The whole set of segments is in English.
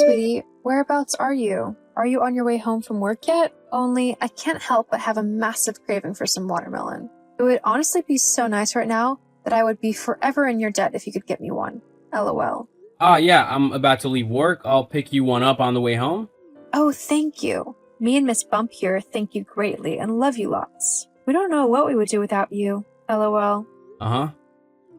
sweetie. Whereabouts are you? Are you on your way home from work yet? Only, I can't help but have a massive craving for some watermelon. It would honestly be so nice right now that I would be forever in your debt if you could get me one. LOL. Yeah, I'm about to leave work. I'll pick you one up on the way home. Oh, thank you. Me and Miss Bump here thank you greatly and love you lots. We don't know what we would do without you. LOL. Uh-huh.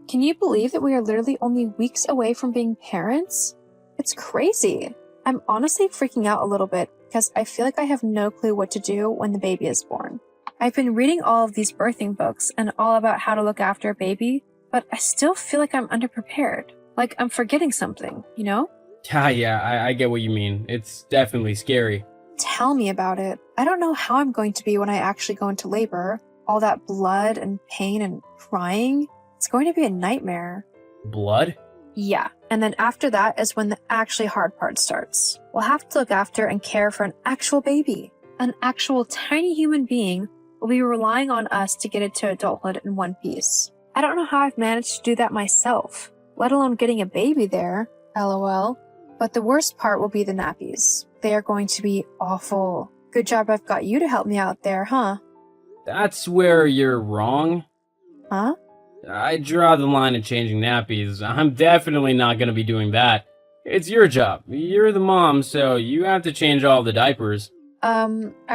Can you believe that we are literally only weeks away from being parents? It's crazy. I'm honestly freaking out a little bit because I feel like I have no clue what to do when the baby is born. I've been reading all of these birthing books and all about how to look after a baby, but I still feel like I'm underprepared. Like I'm forgetting something, you know? Yeah, I get what you mean. It's definitely scary. Tell me about it. I don't know how I'm going to be when I actually go into labor. All that blood and pain and crying. It's going to be a nightmare. Blood? Yeah, and then after that is when the actually hard part starts. We'll have to look after and care for an actual baby. An actual tiny human being will be relying on us to get it to adulthood in one piece. I don't know how I've managed to do that myself, let alone getting a baby there. LOL. But the worst part will be the nappies. They are going to be awful. Good job I've got you to help me out there, huh? That's where you're wrong. Huh? I draw the line at changing nappies. I'm definitely not going to be doing that. It's your job. You're the mom, so you have to change all the diapers. I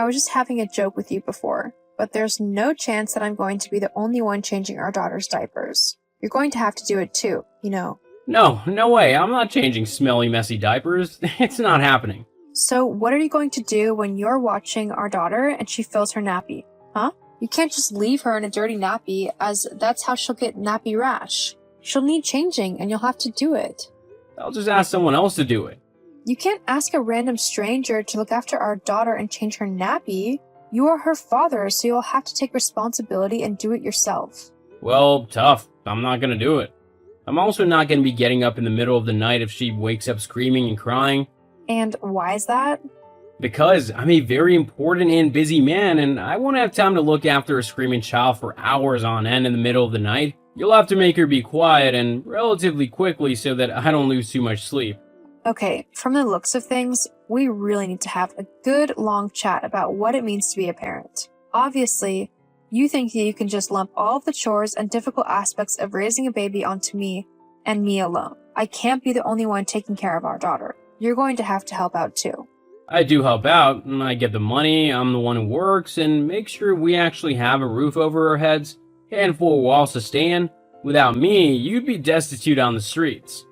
was just having a joke with you before, but there's no chance that I'm going to be the only one changing our daughter's diapers. You're going to have to do it too, you know. No way. I'm not changing smelly, messy diapers. It's not happening. So what are you going to do when you're watching our daughter and she fills her nappy? Huh? You can't just leave her in a dirty nappy, as that's how she'll get nappy rash. She'll need changing and you'll have to do it. I'll just ask someone else to do it. You can't ask a random stranger to look after our daughter and change her nappy. You are her father, so you'll have to take responsibility and do it yourself. Well, tough. I'm not gonna do it. I'm also not gonna be getting up in the middle of the night if she wakes up screaming and crying. And why is that? Because I'm a very important and busy man, and I won't have time to look after a screaming child for hours on end in the middle of the night. You'll have to make her be quiet and relatively quickly so that I don't lose too much sleep. Okay, from the looks of things, we really need to have a good long chat about what it means to be a parent. Obviously, you think that you can just lump all of the chores and difficult aspects of raising a baby onto me and me alone. I can't be the only one taking care of our daughter. You're going to have to help out too. I do help out, and I get the money, I'm the one who works, and make sure we actually have a roof over our heads, and four walls to stay in. Without me, you'd be destitute on the streets.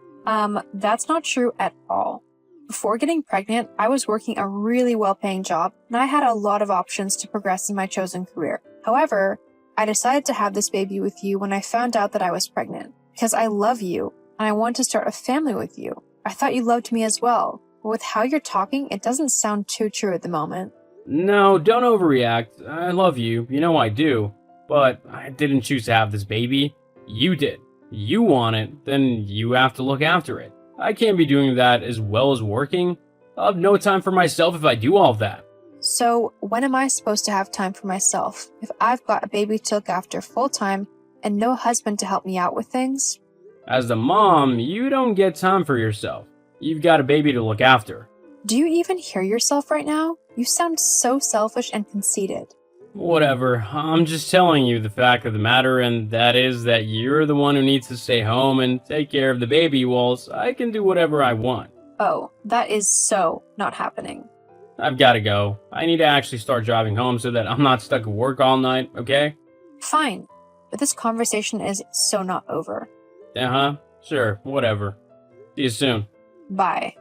That's not true at all. Before getting pregnant, I was working a really well-paying job, and I had a lot of options to progress in my chosen career. However, I decided to have this baby with you when I found out that I was pregnant, because I love you, and I want to start a family with you. I thought you loved me as well, but with how you're talking, it doesn't sound too true at the moment. No, don't overreact. I love you, you know I do. But I didn't choose to have this baby. You did. You want it, then you have to look after it. I can't be doing that as well as working. I'll have no time for myself if I do all of that. So, when am I supposed to have time for myself if I've got a baby to look after full-time and no husband to help me out with things? As the mom, you don't get time for yourself. You've got a baby to look after. Do you even hear yourself right now? You sound so selfish and conceited. Whatever, I'm just telling you the fact of the matter, and that is that you're the one who needs to stay home and take care of the baby whilst I can do whatever I want. Oh, that is so not happening. I've got to go. I need to actually start driving home so that I'm not stuck at work all night, okay? Fine, but this conversation is so not over. Uh-huh, sure, whatever. See you soon. Bye.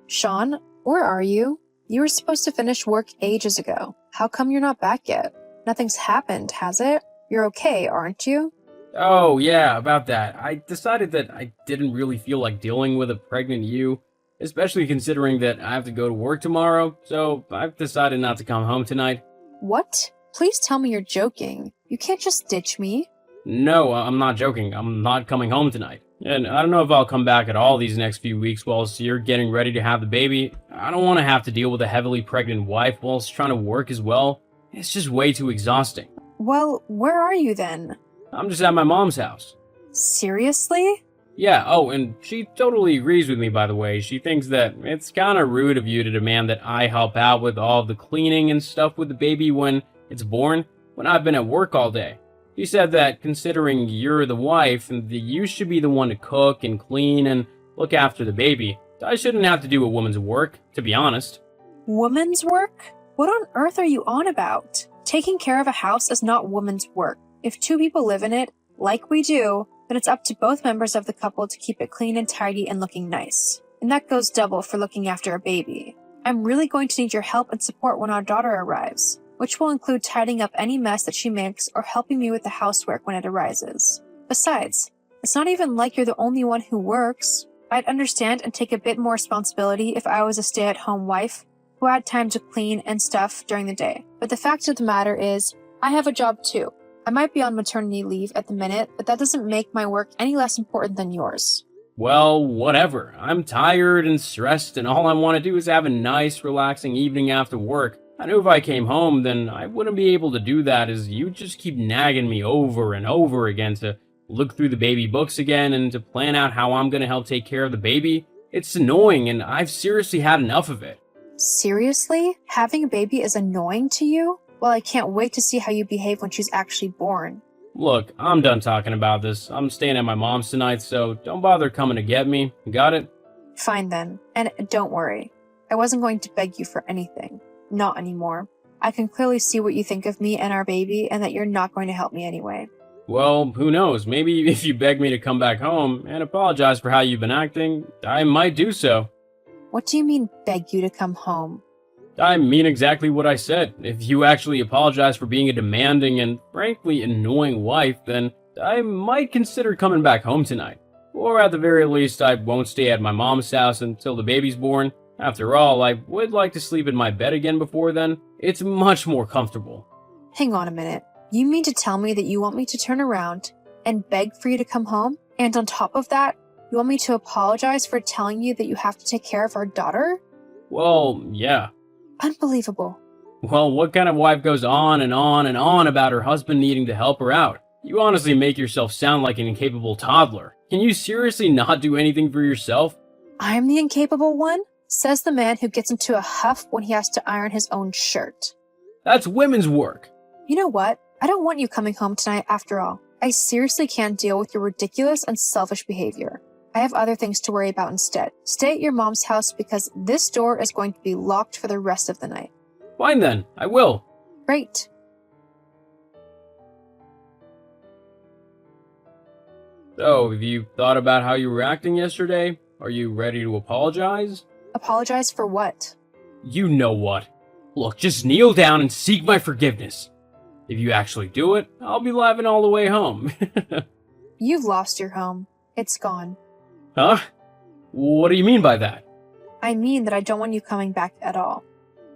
Sean, where are you? You were supposed to finish work ages ago. How come you're not back yet? Nothing's happened, has it? You're okay, aren't you? Oh, yeah, about that. I decided that I didn't really feel like dealing with a pregnant you, especially considering that I have to go to work tomorrow, so I've decided not to come home tonight. What? Please tell me you're joking. You can't just ditch me. No, I'm not joking. I'm not coming home tonight. And I don't know if I'll come back at all these next few weeks whilst you're getting ready to have the baby. I don't want to have to deal with a heavily pregnant wife whilst trying to work as well. It's just way too exhausting. Well, where are you then? I'm just at my mom's house. Seriously? Yeah, oh, and she totally agrees with me, by the way. She thinks that it's kind of rude of you to demand that I help out with all the cleaning and stuff with the baby when it's born, when I've been at work all day. She said that considering you're the wife, and that you should be the one to cook and clean and look after the baby. I shouldn't have to do a woman's work, to be honest. Woman's work? What on earth are you on about? Taking care of a house is not woman's work. If two people live in it, like we do, then it's up to both members of the couple to keep it clean and tidy and looking nice. And that goes double for looking after a baby. I'm really going to need your help and support when our daughter arrives, which will include tidying up any mess that she makes or helping me with the housework when it arises. Besides, it's not even like you're the only one who works. I'd understand and take a bit more responsibility if I was a stay-at-home wife who had time to clean and stuff during the day. But the fact of the matter is, I have a job too. I might be on maternity leave at the minute, but that doesn't make my work any less important than yours. Well, whatever. I'm tired and stressed, and all I want to do is have a nice, relaxing evening after work. I knew if I came home, then I wouldn't be able to do that, as you just keep nagging me over and over again to look through the baby books again and to plan out how I'm going to help take care of the baby. It's annoying, and I've seriously had enough of it. Seriously? Having a baby is annoying to you? Well, I can't wait to see how you behave when she's actually born. Look, I'm done talking about this. I'm staying at my mom's tonight, so don't bother coming to get me. Got it? Fine then. And don't worry. I wasn't going to beg you for anything. Not anymore. I can clearly see what you think of me and our baby, and that you're not going to help me anyway. Well, who knows? Maybe if you beg me to come back home and apologize for how you've been acting, I might do so. What do you mean, beg you to come home? I mean exactly what I said. If you actually apologize for being a demanding and frankly annoying wife, then I might consider coming back home tonight. Or at the very least, I won't stay at my mom's house until the baby's born. After all, I would like to sleep in my bed again before then. It's much more comfortable. Hang on a minute. You mean to tell me that you want me to turn around and beg for you to come home? And on top of that, you want me to apologize for telling you that you have to take care of our daughter? Well, yeah. Unbelievable. Well, what kind of wife goes on and on and on about her husband needing to help her out? You honestly make yourself sound like an incapable toddler. Can you seriously not do anything for yourself? I'm the incapable one? Says the man who gets into a huff when he has to iron his own shirt. That's women's work. You know what? I don't want you coming home tonight after all. I seriously can't deal with your ridiculous and selfish behavior. I have other things to worry about instead. Stay at your mom's house because this door is going to be locked for the rest of the night. Fine then, I will. Great. So, have you thought about how you were acting yesterday? Are you ready to apologize? Apologize for what? You know what. Look, just kneel down and seek my forgiveness. If you actually do it, I'll be laughing all the way home. You've lost your home. It's gone. Huh? What do you mean by that? I mean that I don't want you coming back at all.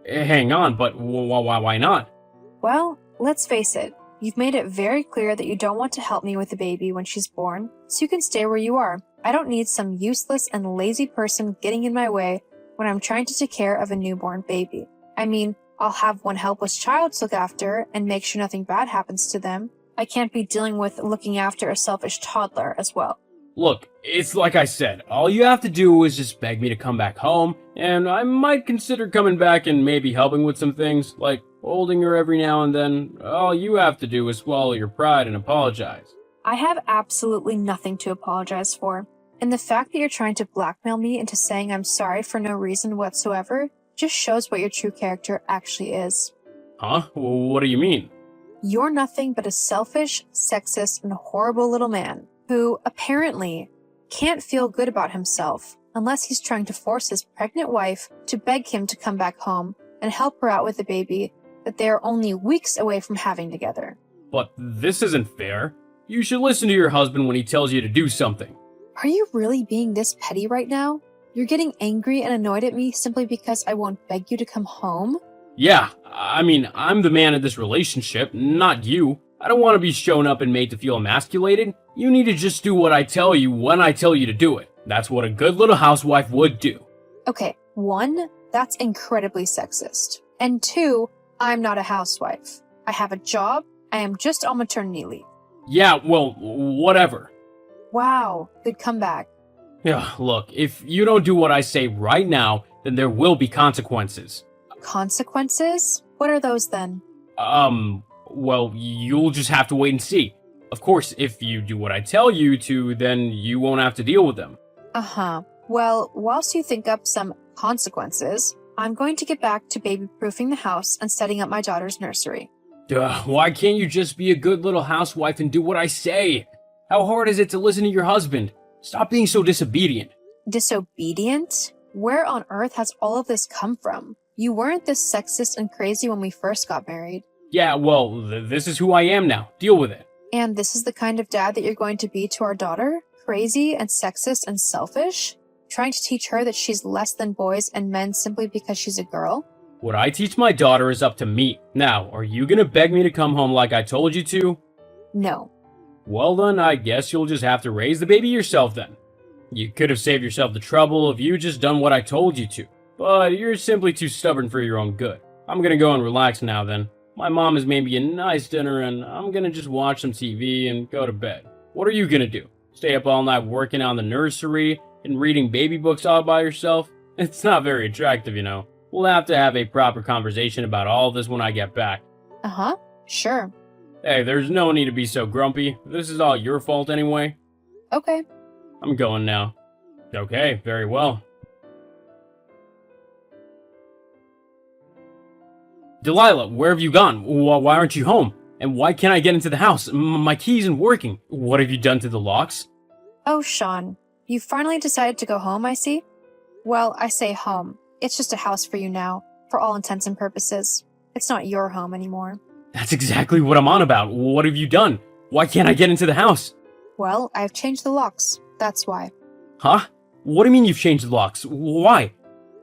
Hang on, but why not? Well, let's face it. You've made it very clear that you don't want to help me with the baby when she's born, so you can stay where you are. I don't need some useless and lazy person getting in my way when I'm trying to take care of a newborn baby. I mean, I'll have one helpless child to look after and make sure nothing bad happens to them. I can't be dealing with looking after a selfish toddler as well. Look, it's like I said, all you have to do is just beg me to come back home, and I might consider coming back and maybe helping with some things, like holding her every now and then. All you have to do is swallow your pride and apologize. I have absolutely nothing to apologize for. And the fact that you're trying to blackmail me into saying I'm sorry for no reason whatsoever just shows what your true character actually is. Huh? What do you mean? You're nothing but a selfish, sexist, and horrible little man who, apparently, can't feel good about himself unless he's trying to force his pregnant wife to beg him to come back home and help her out with the baby that they are only weeks away from having together. But this isn't fair. You should listen to your husband when he tells you to do something. Are you really being this petty right now? You're getting angry and annoyed at me simply because I won't beg you to come home? Yeah, I mean, I'm the man of this relationship, not you. I don't want to be shown up and made to feel emasculated. You need to just do what I tell you when I tell you to do it. That's what a good little housewife would do. Okay, 1, that's incredibly sexist. And 2, I'm not a housewife. I have a job. I am just on maternity leave. Yeah, well, whatever. Wow, good comeback. Yeah, look, if you don't do what I say right now, then there will be consequences. Consequences? What are those then? Well, you'll just have to wait and see. Of course, if you do what I tell you to, then you won't have to deal with them. Uh-huh. Well, whilst you think up some consequences, I'm going to get back to baby-proofing the house and setting up my daughter's nursery. Duh, why can't you just be a good little housewife and do what I say? How hard is it to listen to your husband? Stop being so disobedient. Disobedient? Where on earth has all of this come from? You weren't this sexist and crazy when we first got married. Yeah, well, this is who I am now. Deal with it. And this is the kind of dad that you're going to be to our daughter? Crazy and sexist and selfish? Trying to teach her that she's less than boys and men simply because she's a girl? What I teach my daughter is up to me. Now, are you gonna beg me to come home like I told you to? No. Well then, I guess you'll just have to raise the baby yourself then. You could have saved yourself the trouble if you just done what I told you to. But you're simply too stubborn for your own good. I'm gonna go and relax now then. My mom has made me a nice dinner and I'm gonna just watch some TV and go to bed. What are you gonna do? Stay up all night working on the nursery and reading baby books all by yourself? It's not very attractive, you know. We'll have to have a proper conversation about all this when I get back. Uh-huh. Sure. Hey, there's no need to be so grumpy. This is all your fault anyway. Okay. I'm going now. Okay, very well. Delilah, where have you gone? Why aren't you home? And why can't I get into the house? My key isn't working. What have you done to the locks? Oh, Sean. You finally decided to go home, I see? Well, I say home. It's just a house for you now, for all intents and purposes. It's not your home anymore. That's exactly what I'm on about. What have you done? Why can't I get into the house? Well, I've changed the locks. That's why. Huh? What do you mean you've changed the locks? Why?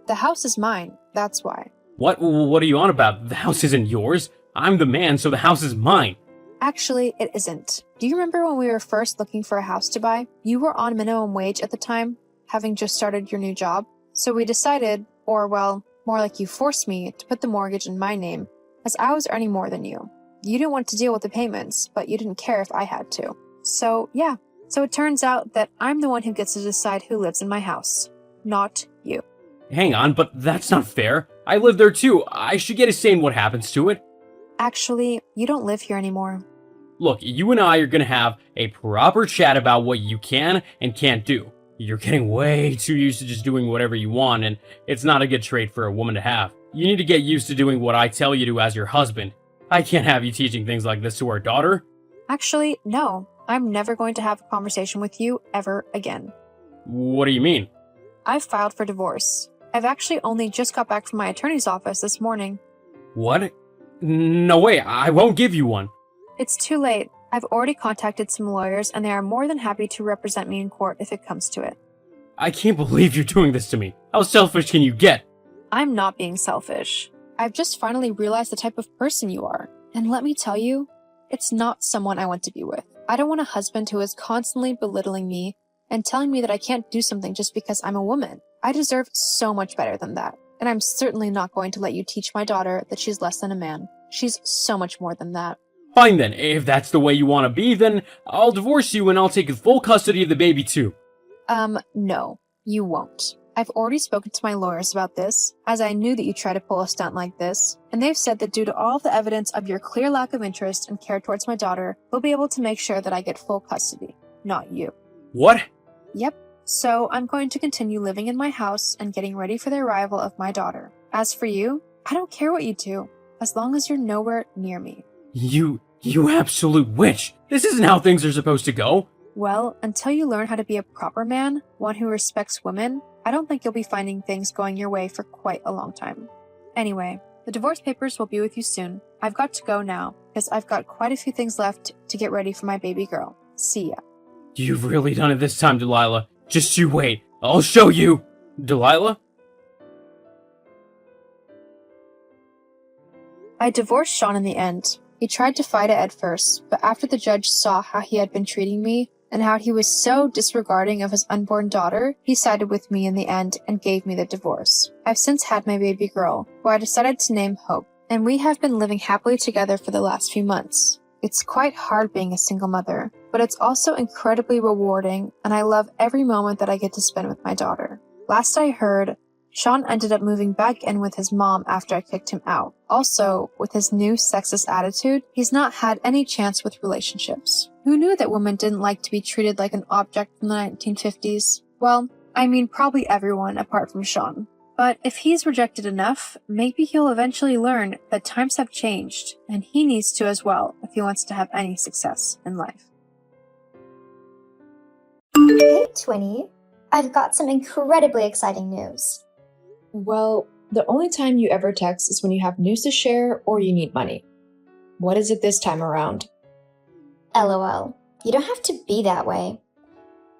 The house is mine. That's why. What are you on about? The house isn't yours. I'm the man, so the house is mine. Actually, it isn't. Do you remember when we were first looking for a house to buy? You were on minimum wage at the time, having just started your new job. So we decided, or well, more like you forced me to put the mortgage in my name, as I was earning more than you. You didn't want to deal with the payments, but you didn't care if I had to. So, yeah. So it turns out that I'm the one who gets to decide who lives in my house, not you. Hang on, but that's not fair. I live there too. I should get a say in what happens to it. Actually, you don't live here anymore. Look, you and I are gonna have a proper chat about what you can and can't do. You're getting way too used to just doing whatever you want, and it's not a good trait for a woman to have. You need to get used to doing what I tell you to as your husband. I can't have you teaching things like this to our daughter. Actually, no. I'm never going to have a conversation with you ever again. What do you mean? I've filed for divorce. I've actually only just got back from my attorney's office this morning. What? No way, I won't give you one. It's too late. I've already contacted some lawyers and they are more than happy to represent me in court if it comes to it. I can't believe you're doing this to me. How selfish can you get? I'm not being selfish. I've just finally realized the type of person you are. And let me tell you, it's not someone I want to be with. I don't want a husband who is constantly belittling me and telling me that I can't do something just because I'm a woman. I deserve so much better than that. And I'm certainly not going to let you teach my daughter that she's less than a man. She's so much more than that. Fine then, if that's the way you want to be, then I'll divorce you and I'll take full custody of the baby too. No, you won't. I've already spoken to my lawyers about this, as I knew that you'd try to pull a stunt like this, and they've said that due to all the evidence of your clear lack of interest and care towards my daughter, they'll be able to make sure that I get full custody, not you. What? Yep. So I'm going to continue living in my house and getting ready for the arrival of my daughter. As for you, I don't care what you do, as long as you're nowhere near me. You absolute witch! This isn't how things are supposed to go! Well, until you learn how to be a proper man, one who respects women, I don't think you'll be finding things going your way for quite a long time. Anyway, the divorce papers will be with you soon. I've got to go now, because I've got quite a few things left to get ready for my baby girl. See ya. You've really done it this time, Delilah. Just you wait. I'll show you! Delilah? I divorced Sean in the end. He tried to fight it at first, but after the judge saw how he had been treating me and how he was so disregarding of his unborn daughter, he sided with me in the end and gave me the divorce. I've since had my baby girl, who I decided to name Hope, and we have been living happily together for the last few months. It's quite hard being a single mother, but it's also incredibly rewarding, and I love every moment that I get to spend with my daughter. Last I heard, Sean ended up moving back in with his mom after I kicked him out. Also, with his new sexist attitude, he's not had any chance with relationships. Who knew that women didn't like to be treated like an object from the 1950s? Well, I mean probably everyone apart from Sean. But if he's rejected enough, maybe he'll eventually learn that times have changed, and he needs to as well if he wants to have any success in life. Hey, Twinnie. I've got some incredibly exciting news. Well, the only time you ever text is when you have news to share or you need money. What is it this time around? LOL. You don't have to be that way.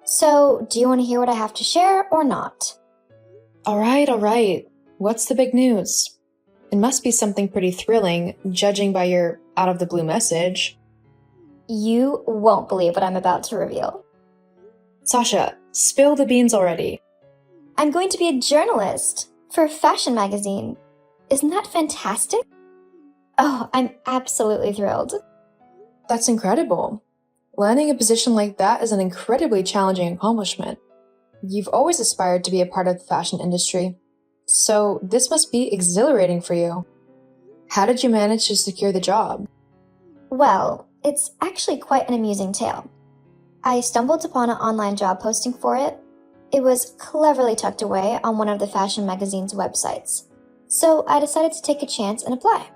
So, do you want to hear what I have to share or not? All right. What's the big news? It must be something pretty thrilling, judging by your out-of-the-blue message. You won't believe what I'm about to reveal. Sasha, spill the beans already. I'm going to be a journalist for a fashion magazine. Isn't that fantastic? Oh, I'm absolutely thrilled. That's incredible. Landing a position like that is an incredibly challenging accomplishment. You've always aspired to be a part of the fashion industry, so this must be exhilarating for you. How did you manage to secure the job? Well, it's actually quite an amusing tale. I stumbled upon an online job posting for it. It was cleverly tucked away on one of the fashion magazine's websites, so I decided to take a chance and apply.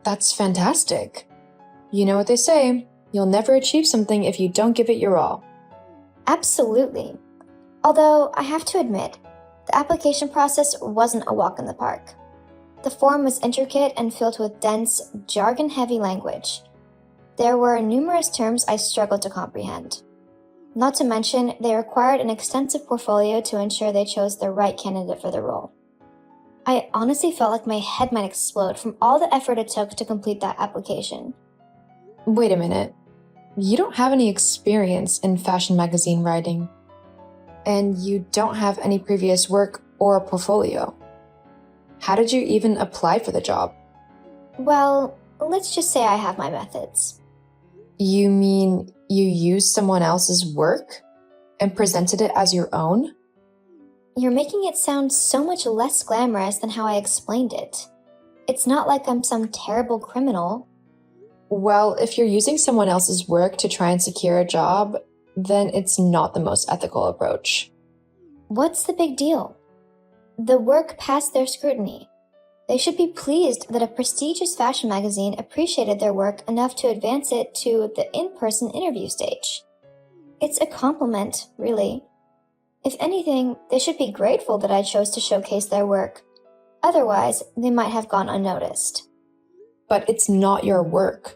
That's fantastic. You know what they say, you'll never achieve something if you don't give it your all. Absolutely. Although, I have to admit, the application process wasn't a walk in the park. The form was intricate and filled with dense, jargon-heavy language. There were numerous terms I struggled to comprehend. Not to mention, they required an extensive portfolio to ensure they chose the right candidate for the role. I honestly felt like my head might explode from all the effort it took to complete that application. Wait a minute. You don't have any experience in fashion magazine writing, and you don't have any previous work or a portfolio. How did you even apply for the job? Well, let's just say I have my methods. You mean you used someone else's work and presented it as your own? You're making it sound so much less glamorous than how I explained it. It's not like I'm some terrible criminal. Well, if you're using someone else's work to try and secure a job, then it's not the most ethical approach. What's the big deal? The work passed their scrutiny. They should be pleased that a prestigious fashion magazine appreciated their work enough to advance it to the in-person interview stage. It's a compliment, really. If anything, they should be grateful that I chose to showcase their work. Otherwise, they might have gone unnoticed. But it's not your work.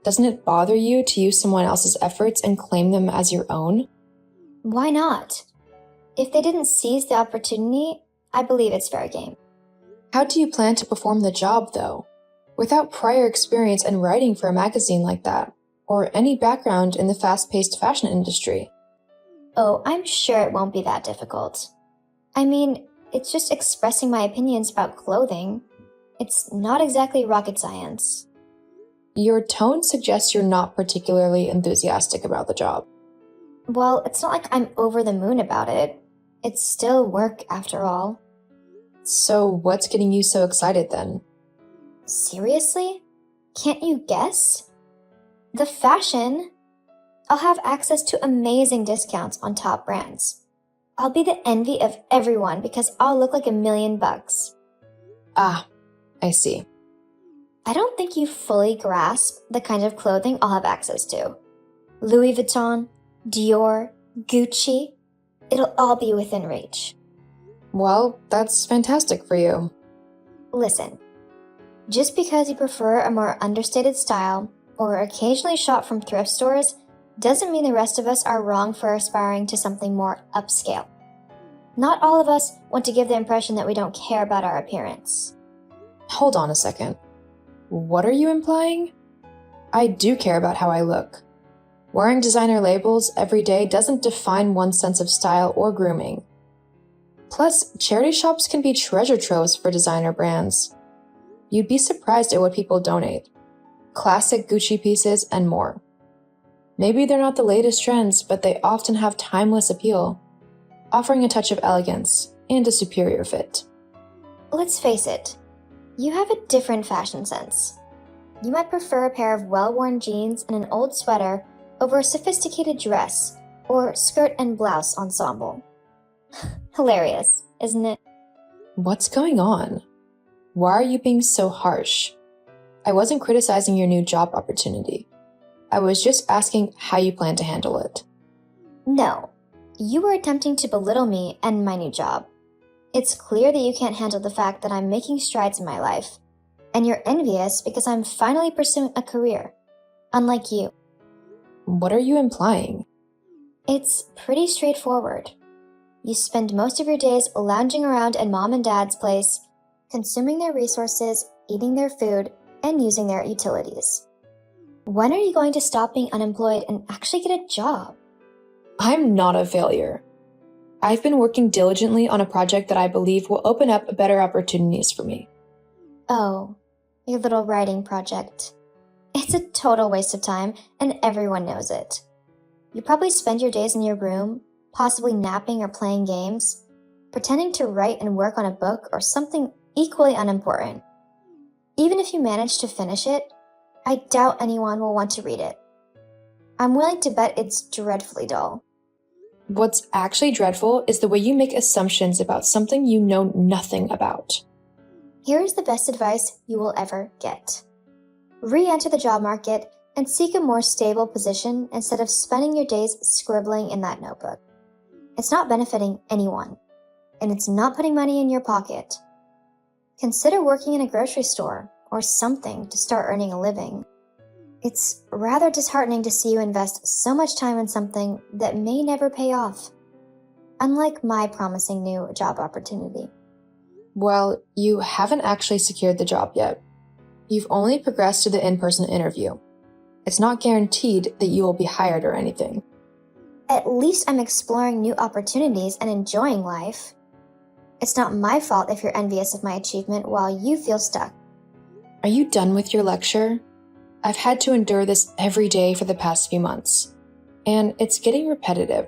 Doesn't it bother you to use someone else's efforts and claim them as your own? Why not? If they didn't seize the opportunity, I believe it's fair game. How do you plan to perform the job, though? Without prior experience in writing for a magazine like that, or any background in the fast-paced fashion industry. Oh, I'm sure it won't be that difficult. I mean, it's just expressing my opinions about clothing. It's not exactly rocket science. Your tone suggests you're not particularly enthusiastic about the job. Well, it's not like I'm over the moon about it. It's still work after all. So what's getting you so excited then? Seriously? Can't you guess? The fashion. I'll have access to amazing discounts on top brands. I'll be the envy of everyone because I'll look like $1,000,000. Ah, I see. I don't think you fully grasp the kind of clothing I'll have access to. Louis Vuitton, Dior, Gucci, it'll all be within reach. Well, that's fantastic for you. Listen, just because you prefer a more understated style or occasionally shop from thrift stores doesn't mean the rest of us are wrong for aspiring to something more upscale. Not all of us want to give the impression that we don't care about our appearance. Hold on a second. What are you implying? I do care about how I look. Wearing designer labels every day doesn't define one's sense of style or grooming. Plus, charity shops can be treasure troves for designer brands. You'd be surprised at what people donate. classic Gucci pieces, and more. Maybe they're not the latest trends, but they often have timeless appeal, offering a touch of elegance and a superior fit. Let's face it, you have a different fashion sense. You might prefer a pair of well-worn jeans and an old sweater over a sophisticated dress or skirt and blouse ensemble. Hilarious, isn't it? What's going on? Why are you being so harsh? I wasn't criticizing your new job opportunity. I was just asking how you plan to handle it. No, you were attempting to belittle me and my new job. It's clear that you can't handle the fact that I'm making strides in my life, and you're envious because I'm finally pursuing a career, unlike you. What are you implying? It's pretty straightforward. You spend most of your days lounging around at mom and dad's place, consuming their resources, eating their food, and using their utilities. When are you going to stop being unemployed and actually get a job? I'm not a failure. I've been working diligently on a project that I believe will open up better opportunities for me. Oh, your little writing project. It's a total waste of time, and everyone knows it. You probably spend your days in your room, possibly napping or playing games, pretending to write and work on a book or something equally unimportant. Even if you manage to finish it, I doubt anyone will want to read it. I'm willing to bet it's dreadfully dull. What's actually dreadful is the way you make assumptions about something you know nothing about. Here is the best advice you will ever get. Re-enter the job market and seek a more stable position instead of spending your days scribbling in that notebook. It's not benefiting anyone, and it's not putting money in your pocket. Consider working in a grocery store or something to start earning a living. It's rather disheartening to see you invest so much time in something that may never pay off, unlike my promising new job opportunity. Well, you haven't actually secured the job yet. You've only progressed to the in-person interview. It's not guaranteed that you will be hired or anything. At least I'm exploring new opportunities and enjoying life. It's not my fault if you're envious of my achievement while you feel stuck. Are you done with your lecture? I've had to endure this every day for the past few months, and it's getting repetitive.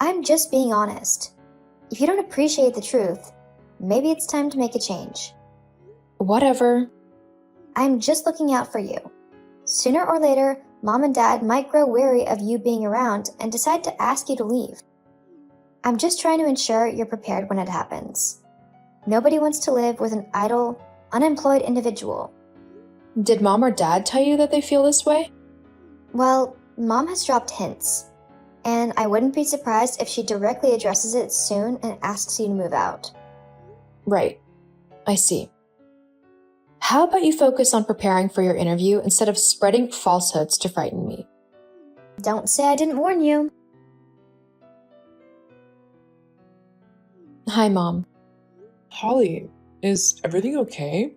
I'm just being honest. If you don't appreciate the truth, maybe it's time to make a change. Whatever. I'm just looking out for you. Sooner or later, mom and dad might grow weary of you being around and decide to ask you to leave. I'm just trying to ensure you're prepared when it happens. Nobody wants to live with an idle, unemployed individual. Did mom or dad tell you that they feel this way? Well, mom has dropped hints, and I wouldn't be surprised if she directly addresses it soon and asks you to move out. Right. I see. How about you focus on preparing for your interview instead of spreading falsehoods to frighten me? Don't say I didn't warn you. Hi, Mom. Holly, is everything okay?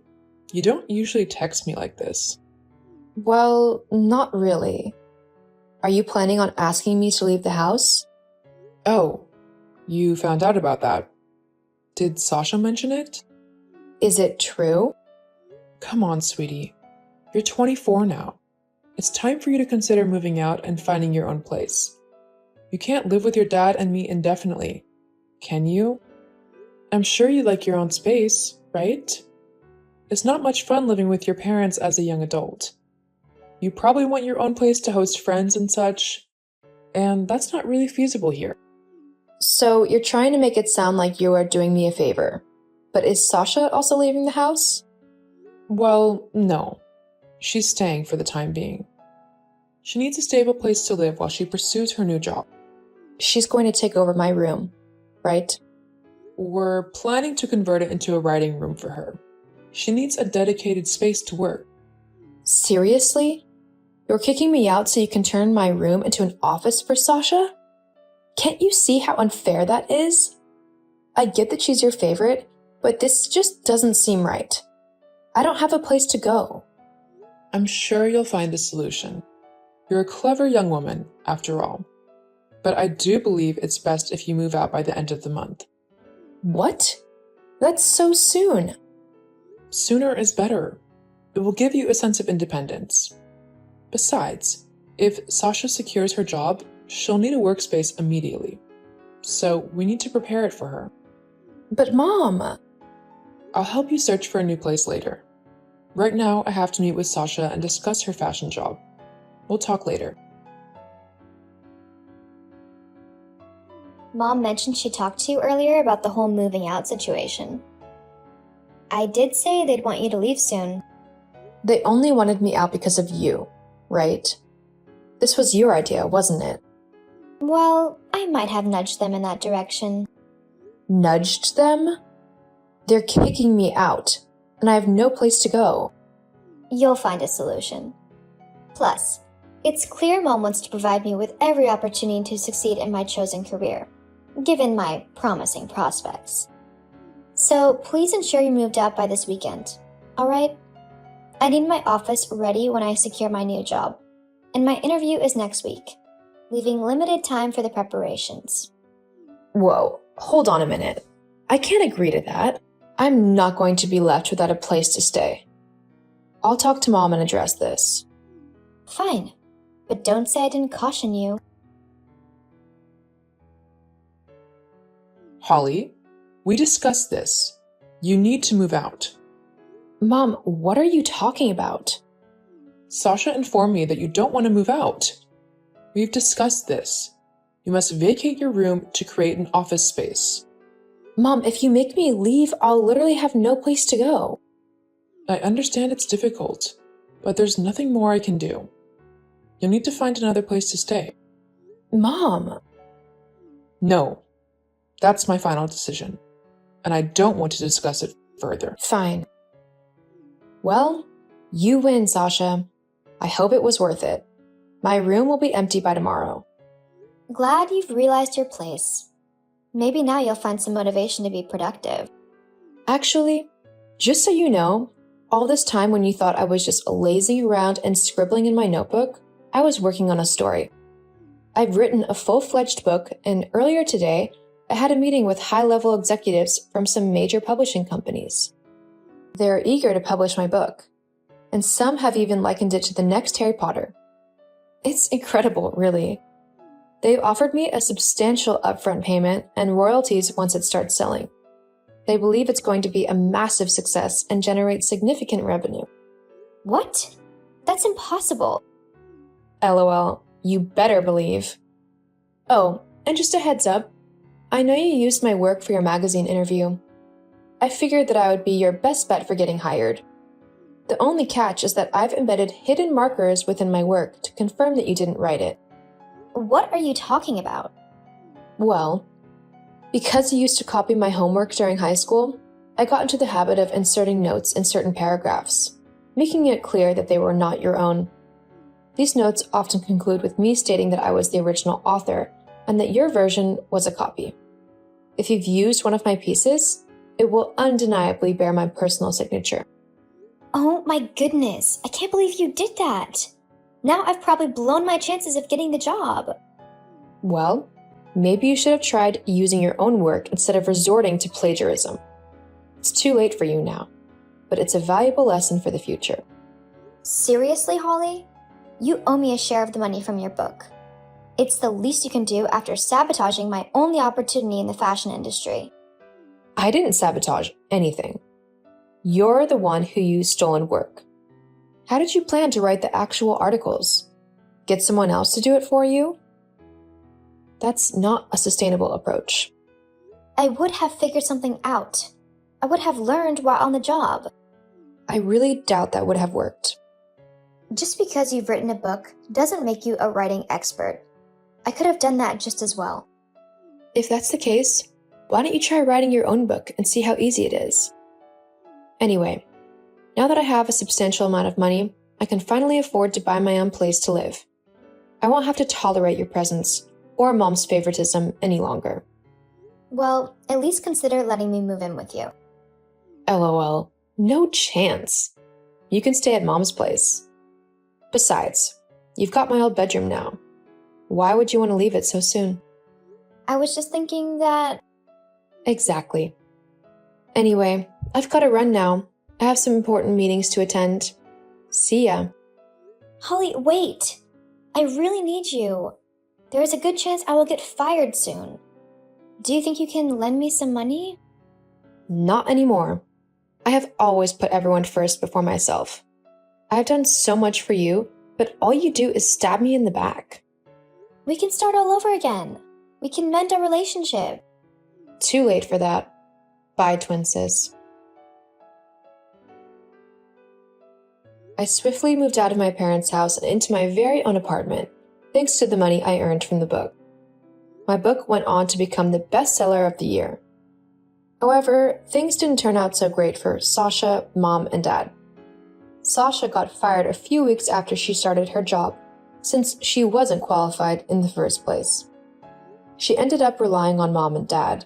You don't usually text me like this. Well, not really. Are you planning on asking me to leave the house? Oh, you found out about that. Did Sasha mention it? Is it true? Come on, sweetie. You're 24 now. It's time for you to consider moving out and finding your own place. You can't live with your dad and me indefinitely, can you? I'm sure you like your own space, right? It's not much fun living with your parents as a young adult. You probably want your own place to host friends and such, and that's not really feasible here. So you're trying to make it sound like you are doing me a favor. But is Sasha also leaving the house? Well, no. She's staying for the time being. She needs a stable place to live while she pursues her new job. She's going to take over my room, right? We're planning to convert it into a writing room for her. She needs a dedicated space to work. Seriously? You're kicking me out so you can turn my room into an office for Sasha? Can't you see how unfair that is? I get that she's your favorite, but this just doesn't seem right. I don't have a place to go. I'm sure you'll find a solution. You're a clever young woman, after all. But I do believe it's best if you move out by the end of the month. What? That's so soon. Sooner is better. It will give you a sense of independence. Besides, if Sasha secures her job, she'll need a workspace immediately. So we need to prepare it for her. But Mom! I'll help you search for a new place later. Right now, I have to meet with Sasha and discuss her fashion job. We'll talk later. Mom mentioned she talked to you earlier about the whole moving out situation. I did say they'd want you to leave soon. They only wanted me out because of you, right? This was your idea, wasn't it? Well, I might have nudged them in that direction. Nudged them? They're kicking me out, and I have no place to go. You'll find a solution. Plus, it's clear Mom wants to provide me with every opportunity to succeed in my chosen career, given my promising prospects. So please ensure you moved out by this weekend, alright? I need my office ready when I secure my new job, and my interview is next week, leaving limited time for the preparations. Whoa, hold on a minute. I can't agree to that. I'm not going to be left without a place to stay. I'll talk to Mom and address this. Fine, but don't say I didn't caution you. Holly, we discussed this. You need to move out. Mom, what are you talking about? Sasha informed me that you don't want to move out. We've discussed this. You must vacate your room to create an office space. Mom, if you make me leave, I'll literally have no place to go. I understand it's difficult, but there's nothing more I can do. You'll need to find another place to stay. Mom! No, that's my final decision, and I don't want to discuss it further. Fine. Well, you win, Sasha. I hope it was worth it. My room will be empty by tomorrow. Glad you've realized your place. Maybe now you'll find some motivation to be productive. Actually, just so you know, all this time when you thought I was just lazing around and scribbling in my notebook, I was working on a story. I've written a full-fledged book, and earlier today, I had a meeting with high-level executives from some major publishing companies. They're eager to publish my book, and some have even likened it to the next Harry Potter. It's incredible, really. They've offered me a substantial upfront payment and royalties once it starts selling. They believe it's going to be a massive success and generate significant revenue. What? That's impossible. LOL, you better believe. Oh, and just a heads up, I know you used my work for your magazine interview. I figured that I would be your best bet for getting hired. The only catch is that I've embedded hidden markers within my work to confirm that you didn't write it. What are you talking about? Well, because you used to copy my homework during high school, I got into the habit of inserting notes in certain paragraphs, making it clear that they were not your own. These notes often conclude with me stating that I was the original author and that your version was a copy. If you've used one of my pieces, it will undeniably bear my personal signature. Oh my goodness, I can't believe you did that. Now I've probably blown my chances of getting the job. Well, maybe you should have tried using your own work instead of resorting to plagiarism. It's too late for you now, but it's a valuable lesson for the future. Seriously, Holly? You owe me a share of the money from your book. It's the least you can do after sabotaging my only opportunity in the fashion industry. I didn't sabotage anything. You're the one who used stolen work. How did you plan to write the actual articles? Get someone else to do it for you? That's not a sustainable approach. I would have figured something out. I would have learned while on the job. I really doubt that would have worked. Just because you've written a book doesn't make you a writing expert. I could have done that just as well. If that's the case, why don't you try writing your own book and see how easy it is? Anyway, now that I have a substantial amount of money, I can finally afford to buy my own place to live. I won't have to tolerate your presence or Mom's favoritism any longer. Well, at least consider letting me move in with you. LOL, no chance. You can stay at Mom's place. Besides, you've got my old bedroom now. Why would you want to leave it so soon? I was just thinking that... Exactly. Anyway, I've got to run now. I have some important meetings to attend. See ya. Holly, wait! I really need you. There is a good chance I will get fired soon. Do you think you can lend me some money? Not anymore. I have always put everyone first before myself. I've done so much for you, but all you do is stab me in the back. We can start all over again. We can mend our relationship. Too late for that. Bye, twin sis. I swiftly moved out of my parents' house and into my very own apartment, thanks to the money I earned from the book. My book went on to become the bestseller of the year. However, things didn't turn out so great for Sasha, Mom, and Dad. Sasha got fired a few weeks after she started her job, since she wasn't qualified in the first place. She ended up relying on Mom and Dad,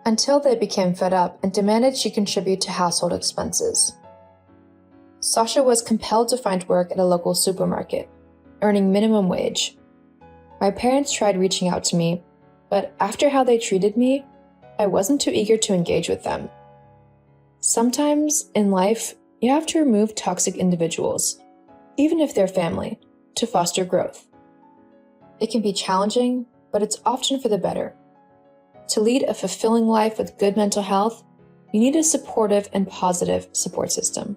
until they became fed up and demanded she contribute to household expenses. Sasha was compelled to find work at a local supermarket, earning minimum wage. My parents tried reaching out to me, but after how they treated me, I wasn't too eager to engage with them. Sometimes, in life, you have to remove toxic individuals, even if they're family, to foster growth. It can be challenging, but it's often for the better. To lead a fulfilling life with good mental health, you need a supportive and positive support system.